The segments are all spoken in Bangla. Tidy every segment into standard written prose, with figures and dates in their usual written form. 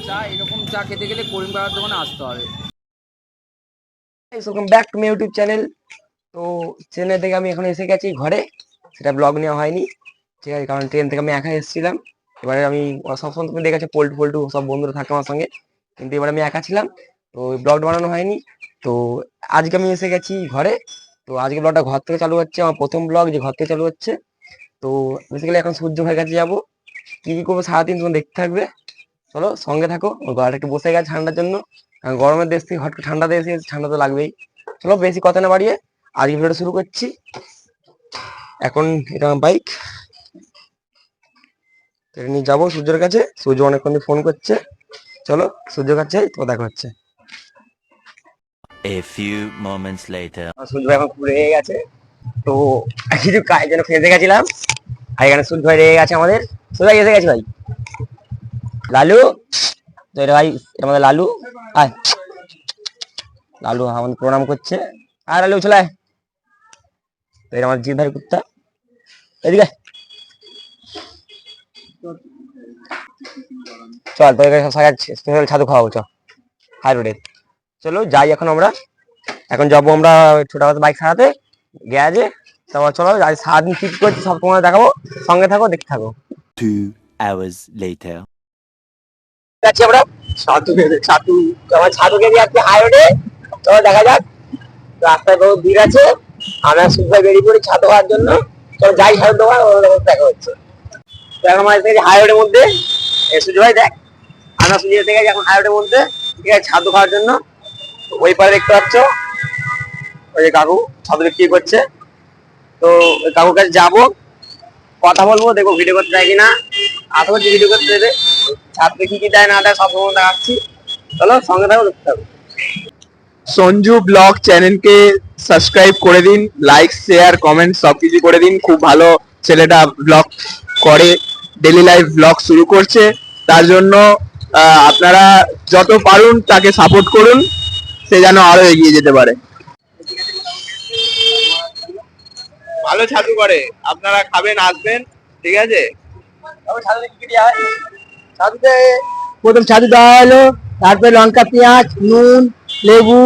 চা এরকম চা খেতে গেলে করিমপাড়ার দোকানে আসতে হবে। Welcome back to my YouTube channel. তো চেন্নাই থেকে আমি এখন এসে গেছি ঘরে, সেটা ব্লগ নেওয়া হয়নি, ঠিক আছে, কারণ ট্রেন থেকে আমি একা এসেছিলাম। এবারে আমি সবসময় তুমি দেখেছো পল্টু ফল্টু সব বন্ধুরা থাকে আমার সঙ্গে, কিন্তু এবার আমি একা ছিলাম, তো ব্লগটা বানানো হয়নি। তো আজকে আমি এসে গেছি ঘরে। তো আজকে ব্লগটা ঘর থেকে চালু হচ্ছে, আমার প্রথম ব্লগ যে ঘর থেকে চালু হচ্ছে। তো বেসিক্যালি এখন সূর্য ভাইয়ের কাছে যাবো, কি কি করবো সারাদিন তোমার দেখতে থাকবে। চলো সঙ্গে থাকো। ওই ঘরটা একটু বসে গেছে ঠান্ডার জন্য, কারণ গরমের দেশ থেকে হট করে ঠান্ডা দেশে এসে ঠান্ডা তো লাগবেই। চলো বেশি কথা না বাড়িয়ে আজকে ভিডিওটা শুরু করছি। এখন এটা আমার বাইক, এটা নিয়ে যাবো সূর্যের কাছে। সূর্য অনেকক্ষণ ফোন করছে, চলো সূর্যের কাছে যাই, তো দেখা হচ্ছে। A few moments later. সূর্য ভাই এখন খুব রেগে গেছে, তো কিছু কাজ যেন ফেঁসে গেছিলাম, আর এখানে সূর্য ভাই রেগে গেছে আমাদের। সূর্য ভাই এসে গেছে ভাই, লালু। তো এটা ভাই, এটা আমাদের লালু। আয় লালু আমাদের প্রণাম করছে, আর লালু চলে আয়। তো এটা আমার জিদ্দার কুত্তা, এদিকে চল, তোর স্পেশাল ছাতু খাওয়াবো, চ হাই রোডে। চলো যাই এখন আমরা, এখন যাবো আমরা ছোট বাইক সারাতে গ্যারেজে। তারপর চলো আজ সারাদিন কি করছি সব তোমাদের দেখাবো, সঙ্গে থাকো দেখতে থাকো। 2 hours later. যাচ্ছি আমরা ছাতু, আমার ছাতু খেয়ে যাচ্ছি হাই রোডে। চলো দেখা যাক, রাস্তায় বহু ভিড় আছে, আমরা সুন্দর বেরিয়ে পড়ি ছাতু খাওয়ার জন্য। চলো যাই ছাতু দোকান, দেখা হচ্ছে। তো এখন আমার হাই রোডের মধ্যে সুজয় ভাই দেখ, আমরা সুজয় থেকে এখন হাই রোডের মধ্যে, ঠিক আছে, ছাতু খাওয়ার জন্য। ওই পারে দেখতে পাচ্ছ ওই যে কাকু ছাতু বিক্রি করছে। তো ওই কাকুর কাছে যাবো, কথা বলবো, দেখবো ভিডিও করতে দেয় কিনা। আশা করছি ভিডিও করতে দেবে। ছাত্রে কি কি দেয় না দেয় সব সময় দেখাচ্ছি, চলো সঙ্গে থাকো দেখতে থাকো। সঞ্জু ব্লগ চ্যানেলকে সাবস্ক্রাইব করে দিন, লাইক শেয়ার কমেন্ট সবকিছু করে দিন। খুব ভালো ছেলেটা ব্লগ করে, ডেলি লাইফ ব্লগ শুরু করছে, তার জন্য আপনারা যত পারুন তাকে সাপোর্ট করুন, সে যেন আরো এগিয়ে যেতে পারে। ভালো ছাতু করে, আপনারা খাবেন, আসবেন, ঠিক আছে। ছাতুতে প্রথম ছাতু দেওয়া হলো, তারপরে লঙ্কা পেঁয়াজ নুন লেবু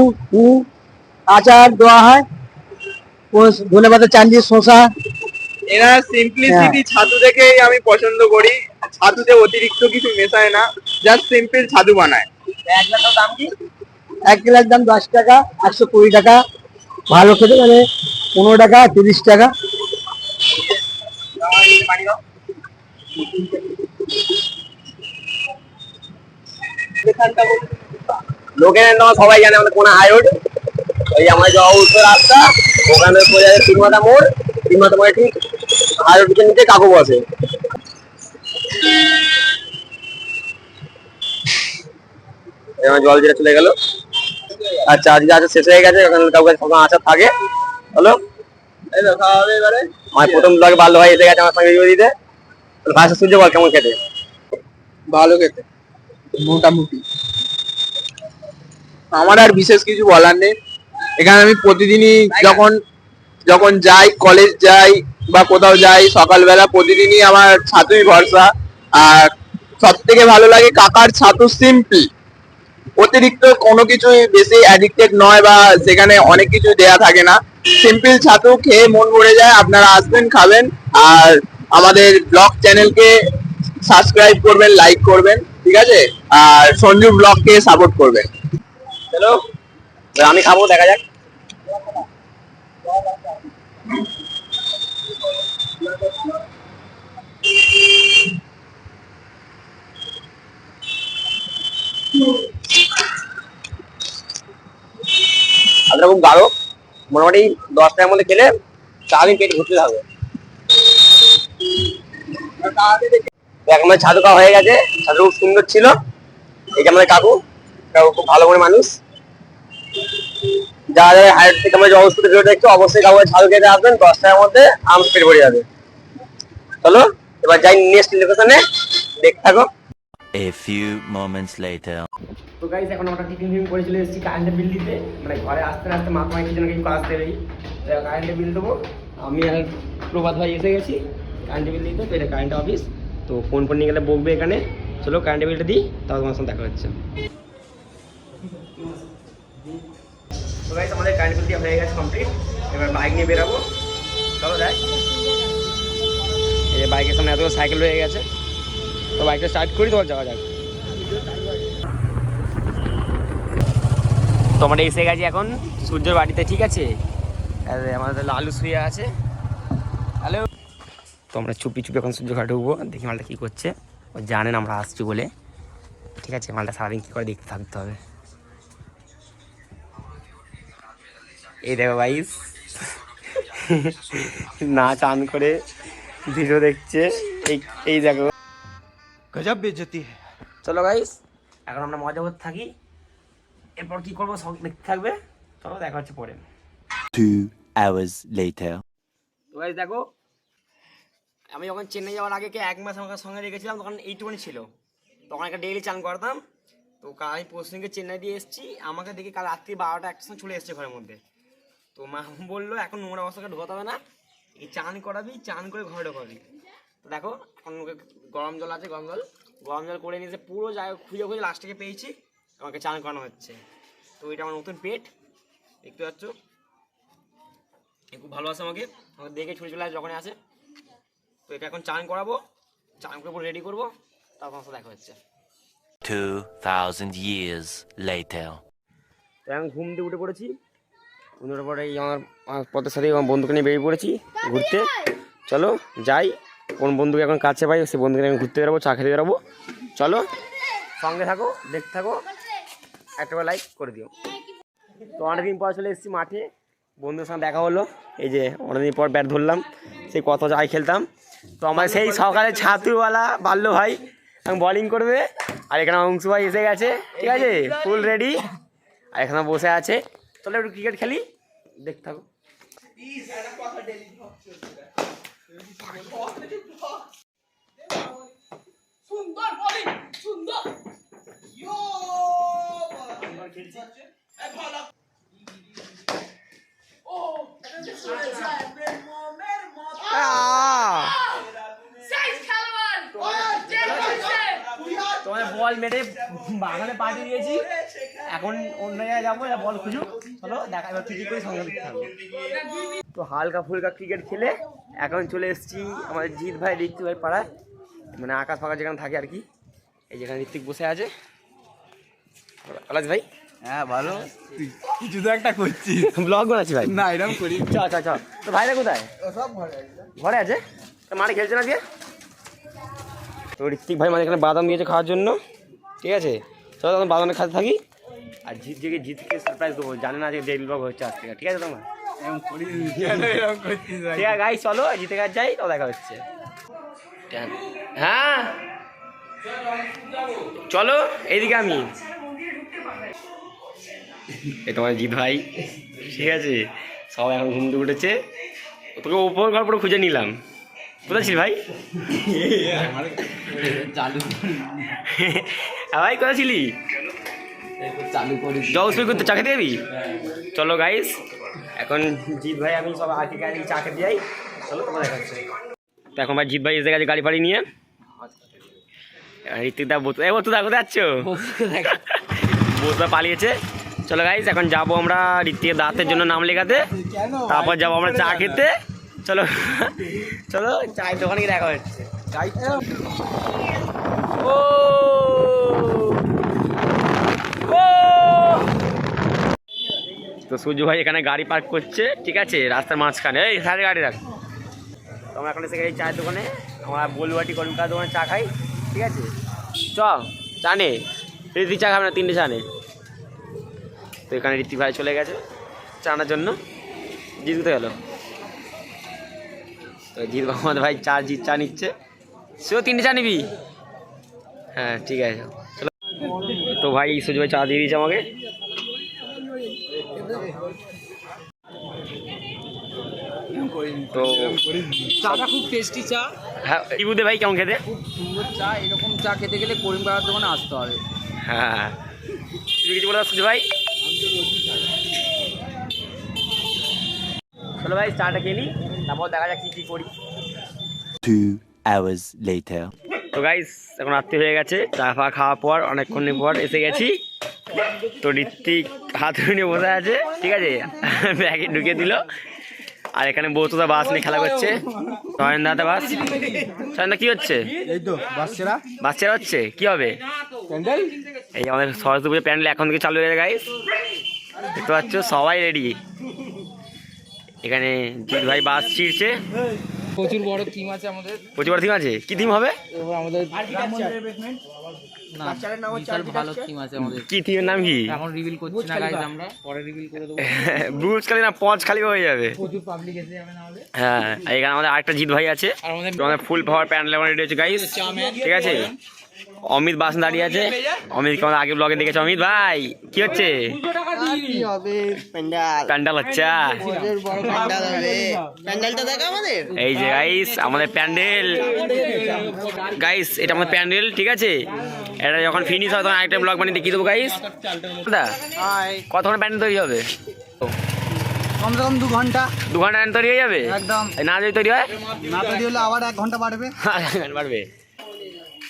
আচার দেওয়া হয়, ধনে পাতা চাঞ্জি শসা। এরা সিম্পলিসিটি ছাতু দেখেই আমি পছন্দ করি। ছাতুতে অতিরিক্ত কিছু মেশায় না, জাস্ট সিম্পল ছাতু বানায়। দাম কি? 1 গ্লাস দাম 10 টাকা, 120 টাকা। ভালো খেতে মানে 15 টাকা 30 টাকা। লোকের সবাই জানে আমাদের কোন হাই রোড, ওই আমার যাওয়া উত্তর রাস্তা, ওখানে পড়ে যাবে তিনমাথা মোড়। তিনমাথা মোড়ে ঠিক হাই রোড নিচে কাকু বসে। জল যেটা চলে গেল। আচ্ছা আজকে আচার শেষ হয়ে গেছে, ওখানে কাউকে সকাল আচার থাকে। হলো আমার প্রথম ব্লগে বাল্য ভাই এসে গেছে আমার সঙ্গে ভিডিও দিতে। ভাষা সূর্য বল কেমন খেতে? ভালো খেতে, মোটামুটি। আমার আর বিশেষ কিছু বলার নেই। এখানে আমি প্রতিদিনই যখন যখন যাই, কলেজ যাই বা কোথাও যাই, সকালবেলা প্রতিদিনই আমার ছাতুই ভরসা। আর সব থেকে ভালো লাগে কাকার ছাতু, সিম্পল, অতিরিক্ত কোনো কিছুই বেশি অ্যাডিক্টেড নয়, বা সেখানে অনেক কিছু দেয়া থাকে না। সিম্পল ছাতু খেয়ে মন ভরে যায়। আপনারা আসবেন, খাবেন, আর আমাদের ব্লগ চ্যানেলকে সাবস্ক্রাইব করবেন, লাইক করবেন, ঠিক আছে, আর সঞ্জু ব্লগকে সাপোর্ট করবেন। চলো আমি খাবো, দেখা যাক। আপনারা খুব গাঢ়, মোটামুটি 10 টাকার মধ্যে খেলে সারাদিন পেট ভর্তি থাকবে। এখন ছাতু খাওয়া হয়ে গেছে, ছাতু খুব সুন্দর ছিল। এই যে আমাদের কাকু, কাকু খুব ভালো করে মানুষ। যারা যারা হাইট থেকে আমরা অবস্থা ভিডিও দেখছো অবশ্যই কাকু ছাতু খেতে আসবেন, 10 টাকার মধ্যে আমার পেট ভরে যাবে। চলো এবার যাই নেক্সট লোকেশনে, দেখতে থাকো। A few moments later. তো গাইস এখন আমরা টিফিন করে চলে এসেছি কারেন্টের বিল দিতে, মানে ঘরে আসতে আসতে মা তোমায় কিছু না কিছু কাজ দেবেই, কারেন্টের বিল দেবো। আমি আর প্রভাত ভাই এসে গেছি কারেন্টের বিল দিতে। তো এটা কারেন্ট অফিস, তো ফোন নিয়ে গেলে বকবে এখানে। চলো কারেন্ট বিলটা দিই, তারপর তোমার সঙ্গে দেখা হচ্ছে। তো গাইস আমাদের কারেন্ট বিল দিয়ে হয়ে গেছে কমপ্লিট। এবার বাইক নিয়ে বেরাবো, চলো যাই। এই যে বাইকের সামনে এতগুলো সাইকেল রয়ে গেছে, তো বাইকটা স্টার্ট করি, তোমার যাওয়া যাক। তো আমরা এসে গেছি এখন সূর্যের বাড়িতে, ঠিক আছে। আর আমাদের লালু শুয়ে আছে। হ্যালো। তো আমরা চুপি চুপি এখন সূর্য ঘাটে উঠবো, দেখি মালটা কী করছে। ও জানেন আমরা আসছি বলে, ঠিক আছে। মালটা সারাদিন কী করে দেখতে থাকতে হবে। এই দেখো গাইস, না চান করে ভিডিও দেখছে। এই দেখো, गजब बेइज्जती है। চলো গাইস এখন আমরা মজা করতে থাকি, এরপর কি করবো সব দেখতে থাকবে। চলো দেখা হচ্ছে পরে। 2 hours later. তো গাইস দেখো, আমি যখন চেন্নাই যাওয়ার আগে 1 মাস আমার সঙ্গে রেখেছিলাম, তখন এইটুকুনি ছিল। তখন একটা ডেইলি চান করতাম। তো কাল আমি পরশুদিনকে চেন্নাই দিয়ে এসেছি, আমাকে দেখি কাল রাত্রি 12টা 1টার সময় চলে এসছে ঘরের মধ্যে। তো মা বললো এখন নোংরা অবস্থাকে ঢোকাতে হবে না, এই চান করাবি, চান করে ঘরে ঢোকাবি। তো দেখো এখন ওকে গরম জল আছে, গরম জল করে নিয়েছে পুরো জায়গা খুঁজে খুঁজে লাস্টকে পেয়েছি, আমাকে চান করানো হচ্ছে। তো এটা আমার নতুন পেট, দেখতে পাচ্ছ। খুব ভালোবাসে আমাকে দেখে ছুটে চলে আসে যখনই আসে। তো এটা এখন চান করাবো, চান করে রেডি করবো, তারপর আমার দেখা হচ্ছে। 2000 years later. তো এখন ঘুম দিয়ে উঠে পড়েছি, উঠে পরে আমার পথের সাথে আমার বন্ধুকে নিয়ে বেরিয়ে পড়েছি ঘুরতে। চলো যাই, কোন বন্ধুকে এখন কাছে পাই সে বন্ধুকে আমি ঘুরতে বেরোবো, চা খেতে বেরোবো। চলো সঙ্গে থাকো, দেখতে থাকো, একটা লাইক করে দিও। তো অনেকদিন পর চলে এসেছি মাঠে, বন্ধুদের সঙ্গে দেখা হলো। এই যে অনেকদিন পর ব্যাট ধরলাম, সেই কত যাই খেলতাম। তো আমার সেই সকালে ছাতুওয়ালা বাল্য ভাই আমি বলিং করবে, আর এখানে আমার অংশু ভাই এসে গেছে, ঠিক আছে, ফুল রেডি। আর এখানে বসে আছে, চলো একটু ক্রিকেট খেলি, দেখতে থাকো। তোমার বল মেরে বাগানে পাঠিয়ে দিয়েছি, এখন অন্য জায়গায় যাবো, বল খুঁজো। চলো দেখা, এবার ক্রিকেট করে সঙ্গে দেখতে থাকবো। তো হালকা ফুলকা ক্রিকেট খেলে এখন চলে এসেছি আমাদের জিৎ ভাই, ঋত্বিক ভাই পাড়ায়, মানে আকাশ ফাঁকা যেখানে থাকে আর কি। এই যেখানে ঋত্বিক বসে আছে। আলাজ ভাই, হ্যাঁ ভালো, তুই কিছু তো একটা করছিস। ব্লগ বানাচ্ছি ভাই। না এরকম করি। চ চ চ। তো ভাইরা কোথায়? সব ঘরে ঘরে আছে। তো মাঠে খেলছে না দিয়ে। তো ঋত্বিক ভাই মানে এখানে বাদাম দিয়েছে খাওয়ার জন্য, ঠিক আছে। চলো তখন বাদামে খাতে থাকি, আর জিতকে সারপ্রাইজ দেবো, জানে না যে ডেইলি ব্লগ হচ্ছে আজ থেকে, ঠিক আছে তোমার। এরকম করি, এরকম করছিস। ঠিক আছে গাইস, চলো জিতে কাজ যাই, তো দেখা হচ্ছে। হ্যাঁ চলো এইদিকে, আমি এই তোমার জিৎ ভাই, ঠিক আছে। সবাই এখন ঘুম থেকে উঠেছে, তোকে ওপর ঘর পুরো খুঁজে নিলাম। কোথায় ছিল ভাই? চালু ভাই কোথায় ছিলি? চালু করি জল শুরু করতে চা খেতে যাবি? চলো গাইস, এখন জিৎ ভাই আমি সব আগে গাড়ি চা খেতে যাই, চলো তোমার দেখাচ্ছে। তো এখন ভাই জিৎ ভাই এসে গেছে গাড়ি ফাড়ি নিয়ে। ঋত্বিক দা বলতো, তো দা কোথায় যাচ্ছ? বসবা পালিয়েছে। চলো গাইস এখন যাবো আমরা ঋত্বিকের দাঁতের জন্য নাম লেখাতে, তারপর যাবো আমরা চা খেতে। চলো চলো চায়ের দোকানে গিয়ে দেখা হচ্ছে। ও তো সূর্য ভাই এখানে গাড়ি পার্ক করছে, ঠিক আছে, রাস্তার মাঝখানে। এই সাইডে গাড়ি রাখ। তো আমরা এখন এসে গেছি চায়ের দোকানে, আমরা বলুয়াটি কলকাতার দোকানে চা খাই, ঠিক আছে। চ চা নে, ঋত্বিক চা খাবে না, 3টে চা নে। তো এখানে ঋত্বিক ভাই চলে গেছে চা আনার জন্য। জিৎ কোথায় গেল? তো জিৎ আমাদের ভাই জিৎ চা নিচ্ছে, সেও 3টে চা নিবি? হ্যাঁ ঠিক আছে চলো। তো ভাই সূর্য ভাই চা দিয়ে দিয়েছে আমাকে। তো চাটা খুব টেস্টি চা, হ্যাঁ কি বুঝতে ভাই কেমন খেতে? খুব সুন্দর চা। এরকম চা খেতে গেলে করিমপাড়ার দোকানে আসতে হবে। হ্যাঁ তুমি কিছু বলে সূর্য ভাই? চলো ভাই চাটা খেয়ে নিই, তারপর দেখা যাক কি করি। 2 hours later. তো গাইস এখন রাত্রি হয়ে গেছে, চা ফা খাওয়ার পর অনেকক্ষণ পর এসে গেছি। তো ঋত্বিক হাত নিয়ে বসে আছে, ঠিক আছে, ব্যাগে ঢুকে দিল। আর এখানে বৌতদা বাস নিয়ে খেলা করছে, সয়নদাতে বাস। সয়নদা কি হচ্ছে? এই তো বাচ্চারা বাচ্চারা হচ্ছে কি হবে? প্যান্ডেল এই আমাদের সরস্বতী পুজোর প্যান্ডেল এখন থেকে চালু হয়ে গেছে গাইস, দেখতে পাচ্ছ সবাই রেডি। এখানে জিৎ ভাই বাস ছিঁড়ছে, প্রচুর বড় টিম আছে আমাদের। প্রচুর বড় থিম আছে। কি থিম হবে? আমাদের না বিশাল ভালো টিম আছে আমাদের। কি থিমের নাম কি? এখন রিভিল করছি না গাইস, আমরা পরে রিভিল করে দেবো। ব্রুজ খালি না পঞ্চ খালি হয়ে যাবে। প্রচুর পাবলিক এসে যাবে না হলে। হ্যাঁ, এখানে আমাদের আরেকটা জিৎ ভাই আছে। আর আমাদের আমাদের ফুল পাওয়ার প্যান্ডেল এখন রেডি হচ্ছে গাইস, ঠিক আছে। অমিত বাস দাঁড়িয়ে আছে, অমিতকে আমাদের আগে ব্লগে দেখেছে। অমিত ভাই কি হচ্ছে? কি হবে প্যান্ডেল প্যান্ডেল হচ্ছে। প্রচুর বড় প্যান্ডেল হবে প্যান্ডেলটা দেখা আমাদের এই যে গাইস আমাদের প্যান্ডেল, গাইস এটা আমাদের প্যান্ডেল, ঠিক আছে। এটা যখন ফিনিশ হয় তখন আরেকটা ব্লগ বানিয়ে দেখিয়ে দেবো গাইস। কতক্ষণ প্যান্ডেল তৈরি হবে? কমসে কম 2 ঘন্টা 2 ঘন্টা তৈরি হয়ে যাবে একদম। না যদি তৈরি হয় না তৈরি হলে আবার 1 ঘন্টা বাড়বে। বাড়বে।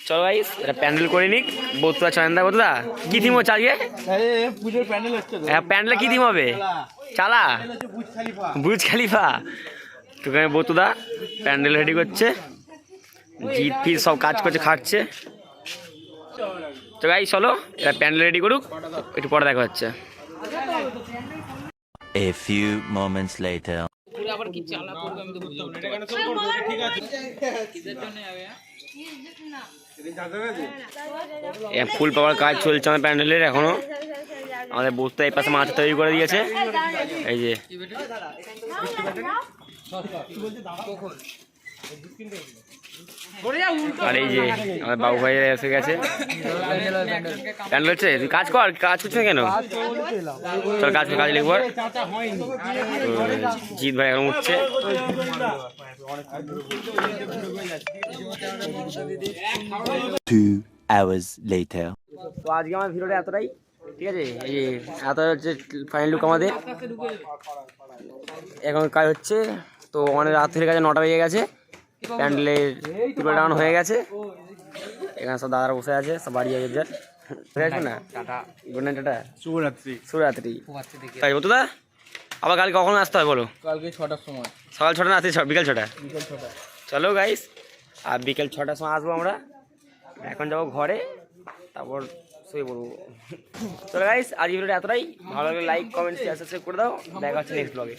চলো গাইস এটা প্যান্ডেল করে নিক। বতুদা চয়নদা, বতুদা কি থিম হচ্ছে আজকে? পুজোর প্যান্ডেল হচ্ছে তো। হ্যাঁ, প্যান্ডেলে কি থিম হবে? চালা, বুর্জ খলিফা। বুর্জ খালিফা। তো বতুদা প্যান্ডেল রেডি করছে, জিৎ ফির সব কাজ করছে, খাচ্ছে। তো গাইস চলো এটা প্যান্ডেল রেডি করুক, একটু পরে দেখা হচ্ছে। A few moments later. পুরো আবার কি চালা করবে আমি তো বুঝতে পারছি না। কিসের জন্য যাবে? ফুল পাওয়ার কাজ চলছে আমাদের প্যান্ডেলের এখনো। আমাদের বস্তা এই পাশে মাছ তৈরি করে দিয়েছে, এই যে। আর এই যে আমার বাবু ভাই এসে গেছে। প্যান্ডেল হচ্ছে, তুই কাজ কর, কাজ করছিস না কেন? চল কাজ কাজ লিখব। জিৎ ভাই এখন উঠছে। Two hours later. তো আজকে আমার ভিডিওটা এতটাই, ঠিক আছে। এই যে এত হচ্ছে ফাইনাল লুক আমাদের। এখন কাজ হচ্ছে, তো অনেক রাত হয়ে গেছে, 9টা বেজে গেছে। প্যান্ডেলের পুরো ডাউন হয়ে গেছে। এখানে সব দাদারা বসে আছে, সব বাড়ি যাবে। আসবে না, টাটা, গুড নাইট, টাটা, শুভরাত্রি। শুভরাত্রি। বতুদা আবার কালকে কখন আসতে হয় বলো? কালকে 6টার সময়। সকাল 6টা না, বিকাল 6টা? চলো গাইস, আর বিকেল 6টার সময় আসবো আমরা। এখন যাবো ঘরে, তারপর শুয়ে পড়বো। চলো গাইস, আজ ভিডিওটা এতটাই। ভালো লাগলে লাইক, কমেন্ট, শেয়ার, সাবস্ক্রাইব করে দাও। দেখা হচ্ছে নেক্সট ব্লগে।